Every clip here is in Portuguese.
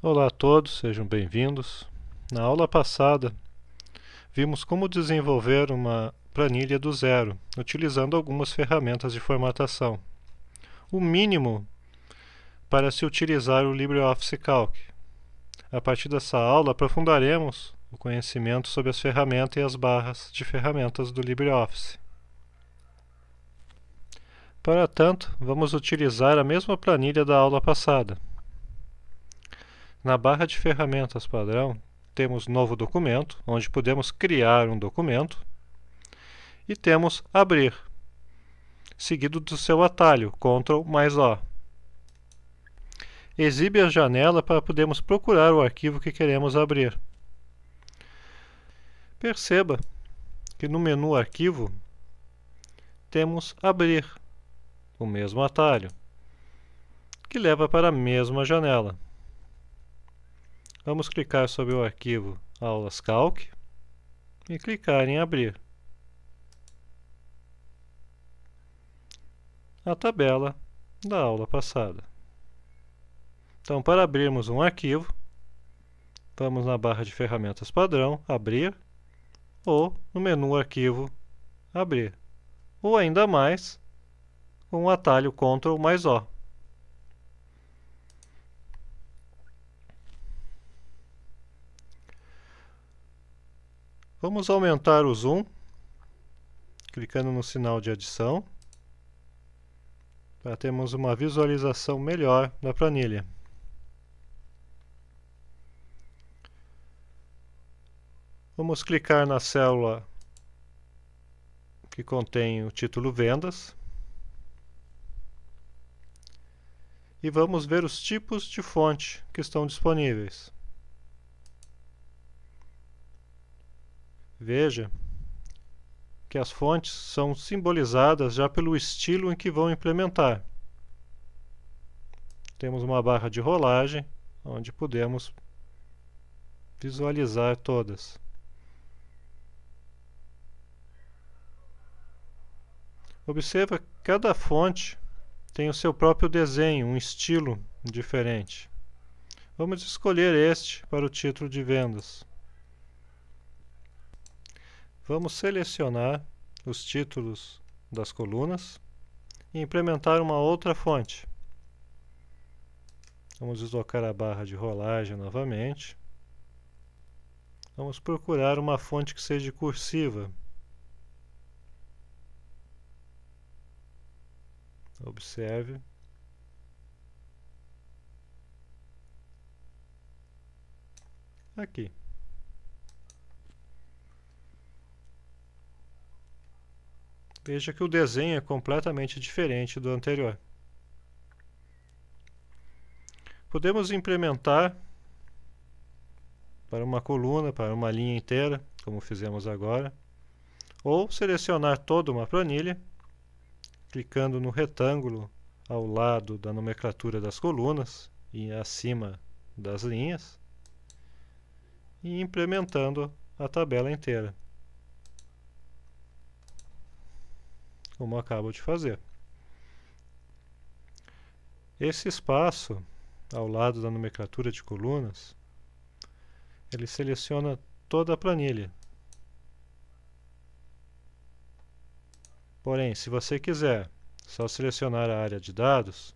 Olá a todos, sejam bem-vindos. Na aula passada, vimos como desenvolver uma planilha do zero, utilizando algumas ferramentas de formatação. O mínimo para se utilizar o LibreOffice Calc. A partir dessa aula, aprofundaremos o conhecimento sobre as ferramentas e as barras de ferramentas do LibreOffice. Para tanto, vamos utilizar a mesma planilha da aula passada. Na barra de ferramentas padrão, temos Novo Documento, onde podemos criar um documento, e temos Abrir, seguido do seu atalho, Ctrl mais O. Exibe a janela para podermos procurar o arquivo que queremos abrir. Perceba que no menu Arquivo, temos Abrir, o mesmo atalho, que leva para a mesma janela. Vamos clicar sobre o arquivo Aulas Calc e clicar em Abrir. A tabela da aula passada. Então, para abrirmos um arquivo, vamos na barra de ferramentas padrão, Abrir, ou no menu Arquivo, Abrir, ou ainda mais, com o atalho Ctrl mais O. Vamos aumentar o zoom, clicando no sinal de adição, para termos uma visualização melhor da planilha. Vamos clicar na célula que contém o título Vendas e vamos ver os tipos de fonte que estão disponíveis. Veja que as fontes são simbolizadas já pelo estilo em que vão implementar. Temos uma barra de rolagem, onde podemos visualizar todas. Observa que cada fonte tem o seu próprio desenho, um estilo diferente. Vamos escolher este para o título de vendas. Vamos selecionar os títulos das colunas e implementar uma outra fonte. Vamos deslocar a barra de rolagem novamente. Vamos procurar uma fonte que seja cursiva. Observe. Aqui. Veja que o desenho é completamente diferente do anterior. Podemos implementar para uma coluna, para uma linha inteira, como fizemos agora, ou selecionar toda uma planilha, clicando no retângulo ao lado da nomenclatura das colunas e acima das linhas, e implementando a tabela inteira, como acabo de fazer. Esse espaço ao lado da nomenclatura de colunas, ele seleciona toda a planilha. Porém, se você quiser só selecionar a área de dados,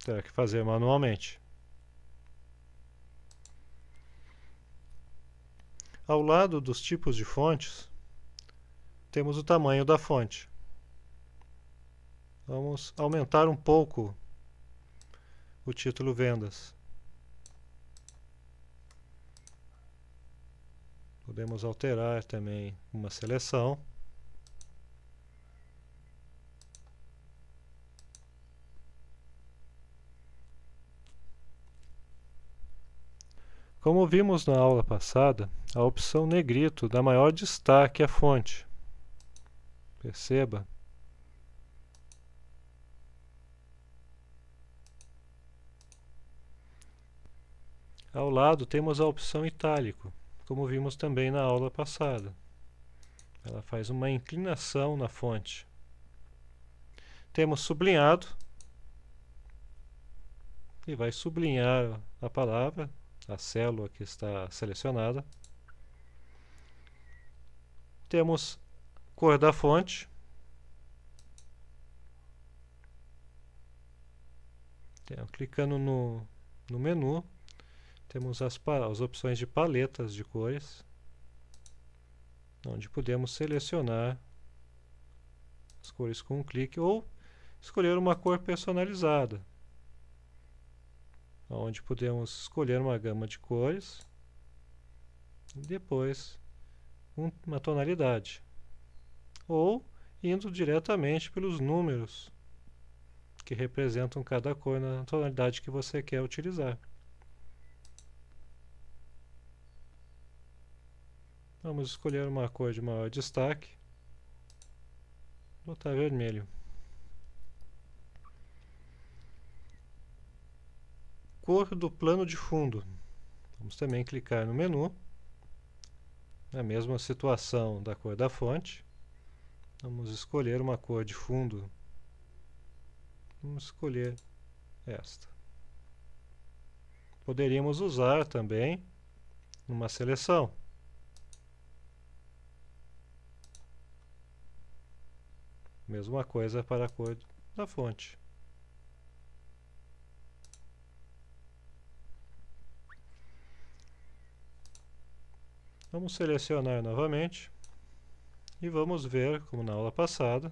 terá que fazer manualmente. Ao lado dos tipos de fontes, temos o tamanho da fonte. Vamos aumentar um pouco o título Vendas. Podemos alterar também uma seleção. Como vimos na aula passada, a opção negrito dá maior destaque à fonte. Perceba. Ao lado temos a opção itálico, como vimos também na aula passada. Ela faz uma inclinação na fonte. Temos sublinhado, e vai sublinhar a palavra a célula que está selecionada. Temos cor da fonte. Clicando no menu, temos as opções de paletas de cores, onde podemos selecionar as cores com um clique ou escolher uma cor personalizada, onde podemos escolher uma gama de cores e depois uma tonalidade, ou indo diretamente pelos números que representam cada cor na tonalidade que você quer utilizar. Vamos escolher uma cor de maior destaque. Vou botar vermelho. Cor do plano de fundo. Vamos também clicar no menu. Na mesma situação da cor da fonte. Vamos escolher uma cor de fundo. Vamos escolher esta. Poderíamos usar também uma seleção. Mesma coisa para a cor da fonte. Vamos selecionar novamente e vamos ver, como na aula passada,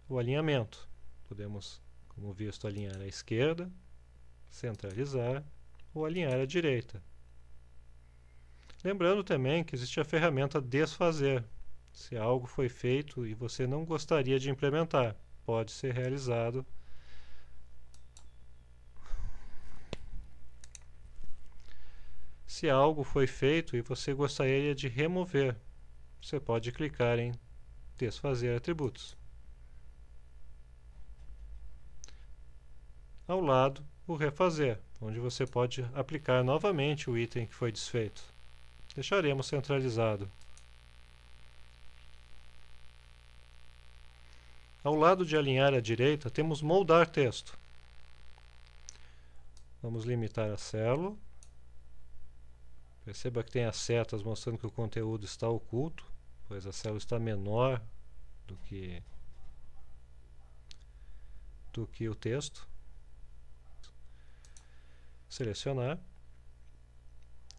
o alinhamento. Podemos, como visto, alinhar à esquerda, centralizar ou alinhar à direita. Lembrando também que existe a ferramenta desfazer. Se algo foi feito e você não gostaria de implementar, pode ser realizado. Se algo foi feito e você gostaria de remover, você pode clicar em desfazer atributos. Ao lado, o refazer, onde você pode aplicar novamente o item que foi desfeito. Deixaremos centralizado. Ao lado de alinhar à direita, temos moldar texto. Vamos limitar a célula. Perceba que tem as setas mostrando que o conteúdo está oculto, pois a célula está menor do que o texto. Selecionar.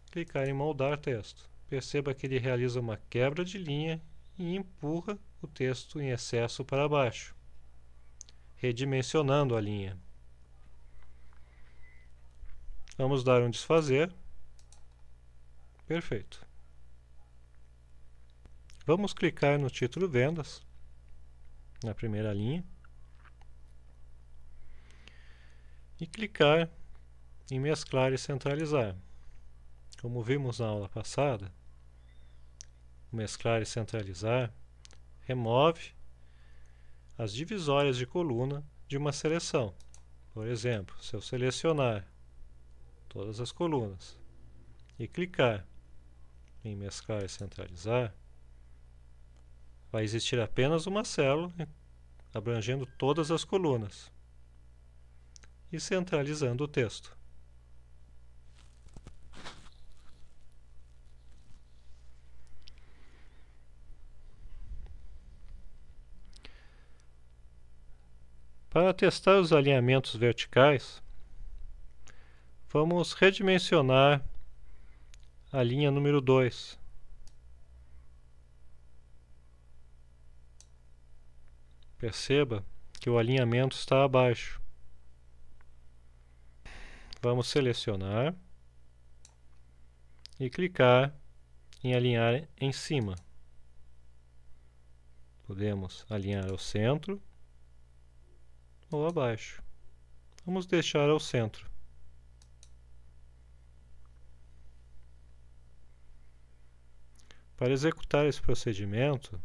Clicar em moldar texto. Perceba que ele realiza uma quebra de linha e empurra o texto em excesso para baixo, redimensionando a linha. Vamos dar um desfazer. Perfeito. Vamos clicar no título Vendas, na primeira linha, e clicar em mesclar e centralizar. Como vimos na aula passada, mesclar e centralizar remove as divisórias de coluna de uma seleção. Por exemplo, se eu selecionar todas as colunas e clicar em mesclar e centralizar, vai existir apenas uma célula abrangendo todas as colunas e centralizando o texto. Para testar os alinhamentos verticais, vamos redimensionar a linha número 2. Perceba que o alinhamento está abaixo. Vamos selecionar e clicar em alinhar em cima. Podemos alinhar ao centro ou abaixo. Vamos deixar ao centro. Para executar esse procedimento,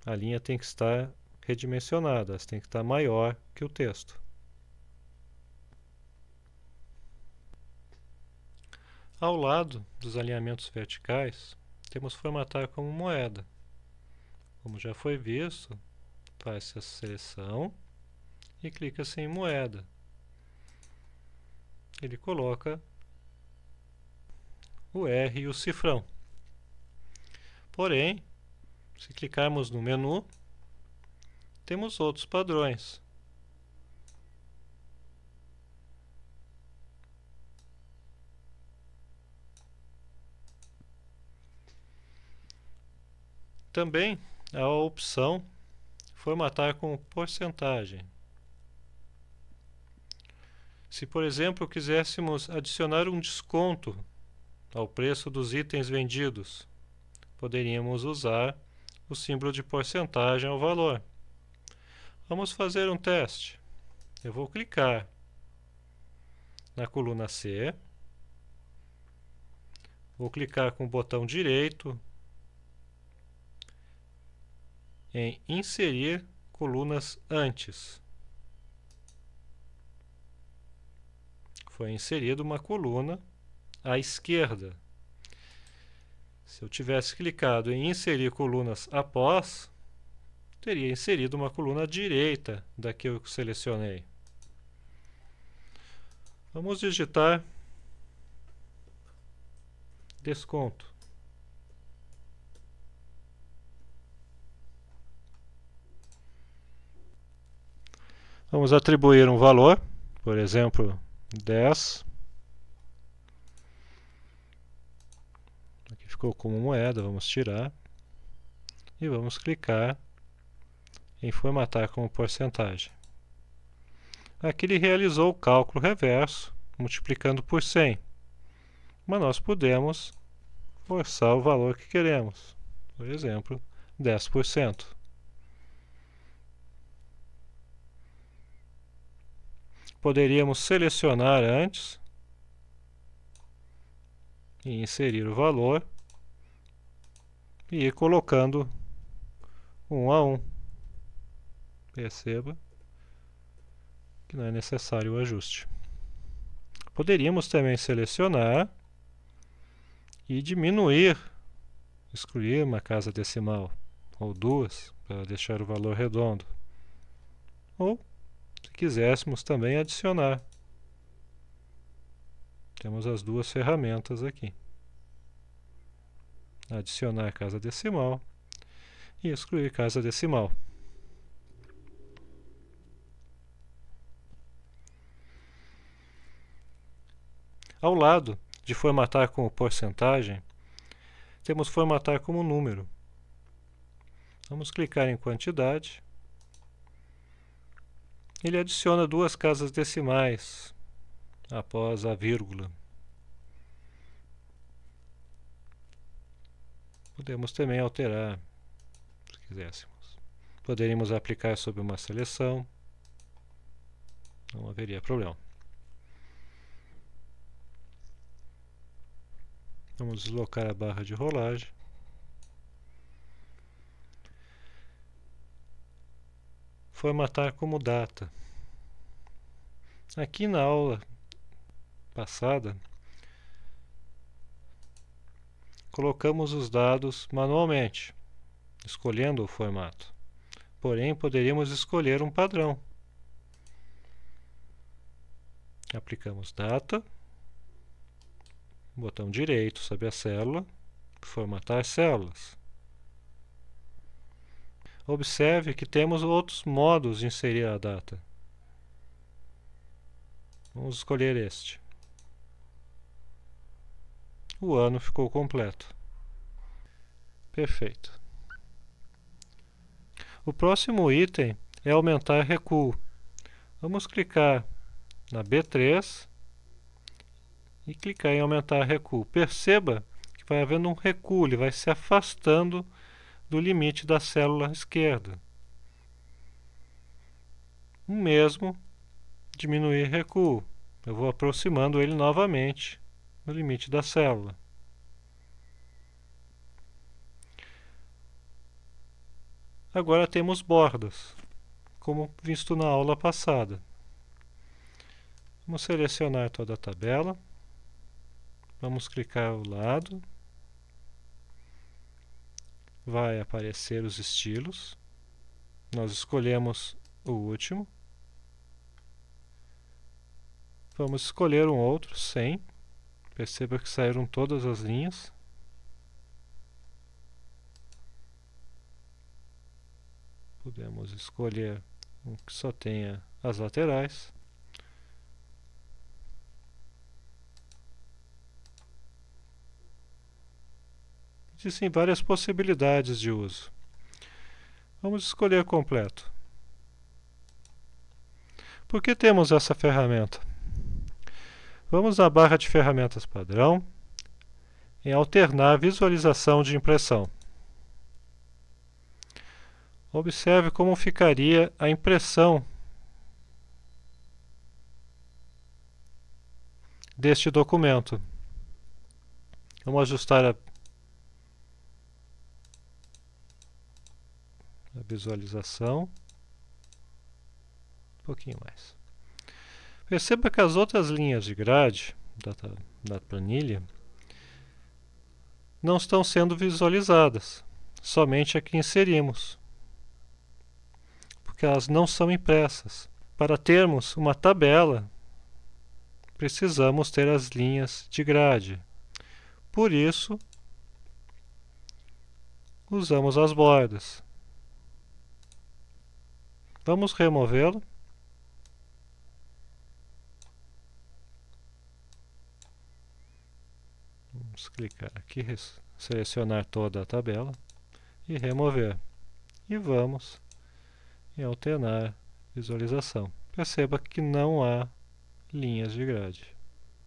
a linha tem que estar redimensionada, ela tem que estar maior que o texto. Ao lado dos alinhamentos verticais, temos formatar como moeda. Como já foi visto, faz-se a seleção e clica-se em moeda. Ele coloca o R e o cifrão. Porém, se clicarmos no menu, temos outros padrões. Também há a opção formatar com porcentagem. Se, por exemplo, quiséssemos adicionar um desconto ao preço dos itens vendidos, poderíamos usar o símbolo de porcentagem ao valor. Vamos fazer um teste. Eu vou clicar na coluna C, vou clicar com o botão direito em inserir colunas antes. Foi inserida uma coluna à esquerda. Se eu tivesse clicado em inserir colunas após, teria inserido uma coluna à direita da que eu selecionei. Vamos digitar desconto. Vamos atribuir um valor, por exemplo, 10. Aqui ficou como moeda, vamos tirar. E vamos clicar em formatar como porcentagem. Aqui ele realizou o cálculo reverso, multiplicando por 100. Mas nós podemos forçar o valor que queremos. Por exemplo, 10%. Poderíamos selecionar antes e inserir o valor e ir colocando um a um. Perceba que não é necessário o ajuste. Poderíamos também selecionar e diminuir, excluir uma casa decimal ou duas para deixar o valor redondo. Ou, se quiséssemos, também adicionar. Temos as duas ferramentas aqui. Adicionar casa decimal e excluir casa decimal. Ao lado de formatar como porcentagem, temos formatar como número. Vamos clicar em quantidade. Ele adiciona duas casas decimais após a vírgula. Podemos também alterar, se quiséssemos. Poderíamos aplicar sobre uma seleção. Não haveria problema. Vamos deslocar a barra de rolagem. Formatar como data. Aqui na aula passada, colocamos os dados manualmente, escolhendo o formato. Porém, poderíamos escolher um padrão. Aplicamos data, botão direito sobre a célula, formatar células. Observe que temos outros modos de inserir a data. Vamos escolher este. O ano ficou completo. Perfeito. O próximo item é aumentar recuo. Vamos clicar na B3 e clicar em aumentar recuo. Perceba que vai havendo um recuo, ele vai se afastando do limite da célula esquerda. O mesmo diminuir recuo. Eu vou aproximando ele novamente no limite da célula. Agora temos bordas, como visto na aula passada. Vamos selecionar toda a tabela. Vamos clicar ao lado. Vai aparecer os estilos. Nós escolhemos o último. Vamos escolher um outro, 100. Perceba que saíram todas as linhas. Podemos escolher um que só tenha as laterais. Existem várias possibilidades de uso. Vamos escolher completo. Por que temos essa ferramenta? Vamos na barra de ferramentas padrão, em alternar visualização de impressão. Observe como ficaria a impressão deste documento. Vamos ajustar a visualização um pouquinho mais. Perceba que as outras linhas de grade da planilha não estão sendo visualizadas, somente a que inserimos, porque elas não são impressas. Para termos uma tabela, precisamos ter as linhas de grade. Por isso, usamos as bordas. Vamos removê-lo. Vamos clicar aqui, selecionar toda a tabela e remover. E vamos em alternar visualização. Perceba que não há linhas de grade,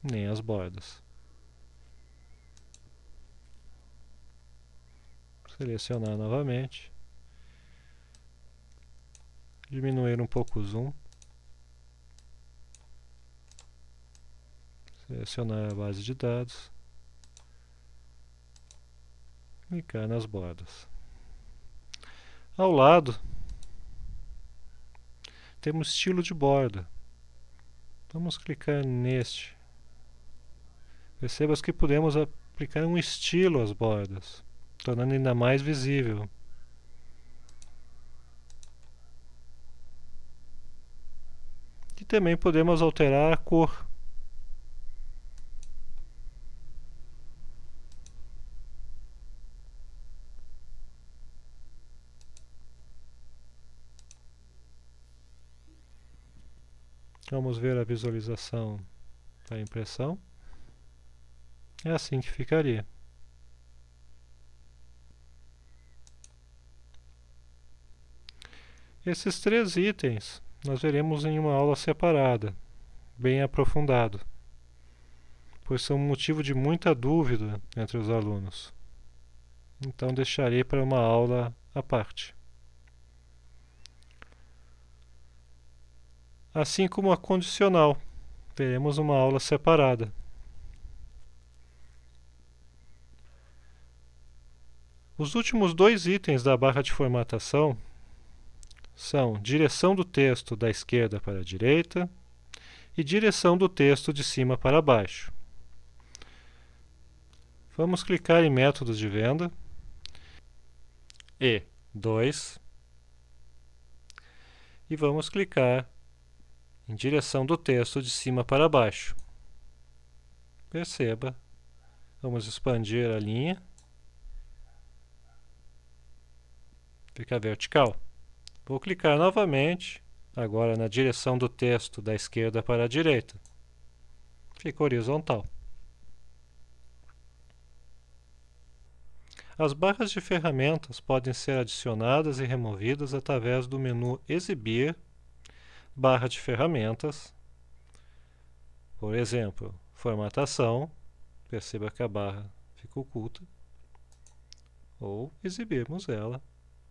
nem as bordas. Selecionar novamente. Diminuir um pouco o zoom. Selecionar a base de dados. Clicar nas bordas. Ao lado, temos estilo de borda. Vamos clicar neste. Perceba que podemos aplicar um estilo às bordas, tornando ainda mais visível. E também podemos alterar a cor. Vamos ver a visualização da impressão. É assim que ficaria. Esses 3 itens nós veremos em uma aula separada, bem aprofundado, pois são motivo de muita dúvida entre os alunos. Então deixarei para uma aula à parte. Assim como a condicional, teremos uma aula separada. Os últimos 2 itens da barra de formatação são direção do texto da esquerda para a direita e direção do texto de cima para baixo. Vamos clicar em métodos de venda e 2 e vamos clicar em direção do texto de cima para baixo. Perceba, vamos expandir a linha, fica vertical. Vou clicar novamente, agora na direção do texto da esquerda para a direita. Fica horizontal. As barras de ferramentas podem ser adicionadas e removidas através do menu Exibir, barra de ferramentas, por exemplo, formatação, perceba que a barra fica oculta, ou exibirmos ela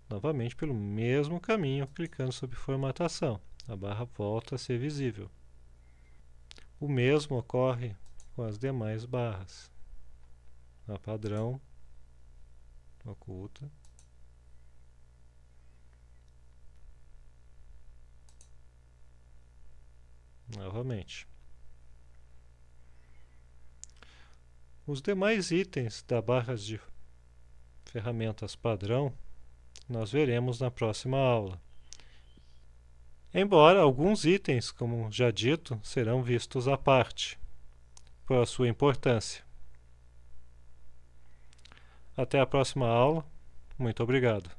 novamente pelo mesmo caminho, clicando sobre formatação. A barra volta a ser visível. O mesmo ocorre com as demais barras. A padrão, oculta. Novamente. Os demais itens da barra de ferramentas padrão nós veremos na próxima aula. Embora alguns itens, como já dito, serão vistos à parte, por sua importância. Até a próxima aula. Muito obrigado.